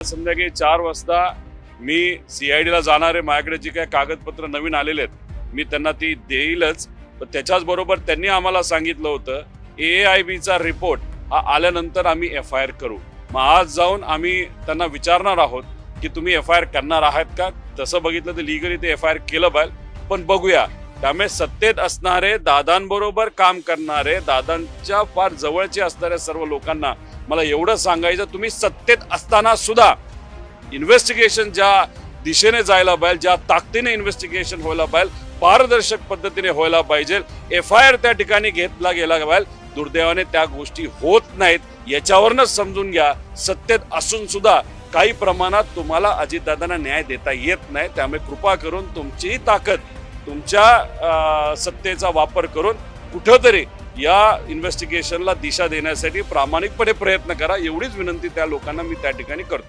संध्याकाळी 4 वाजता मी CID ला जाणार आहे. माझ्याकडे जी काही कागदपत्र नवीन आलेले आहेत मी त्यांना ती देईलच. पण त्याच्याच बरोबर त्यांनी आम्हाला सांगितलं होतं AIBचा रिपोर्ट हा आल्यानंतर आम्ही FIR करू. मग आज जाऊन आम्ही त्यांना विचारणार आहोत की तुम्ही FIR करणार आहात का. तसं बघितलं तर लिगली ते FIR केलं पाहिजे, पण बघूया. त्यामुळे सत्तेत असणारे, दादांबरोबर काम करणारे, दादांच्या फार जवळचे असणाऱ्या सर्व लोकांना मला एवढं सांगायचं, तुम्ही सत्तेत असताना सुद्धा इन्व्हेस्टिगेशन ज्या दिशेने जायला पाहिजे, ज्या ताकदीने इन्व्हेस्टिगेशन व्हायला पाहिजे, पारदर्शक पद्धतीने व्हायला पाहिजे, FIR त्या ठिकाणी घेतला गेला पाहिजे. दुर्दैवाने त्या गोष्टी होत नाहीत. याच्यावरच समजून घ्या सत्तेत असून सुद्धा काही प्रमाणात तुम्हाला अजितदादांना न्याय देता येत नाही. त्यामुळे कृपा करून तुमचीही ताकद, तुमच्या सत्तेचा वापर करून कुठंतरी या इन्व्हेस्टिगेशनला दिशा देण्यासाठी प्रामाणिकपणे प्रयत्न करा. एवढीच विनंती त्या लोकांना मी त्या ठिकाणी करतो.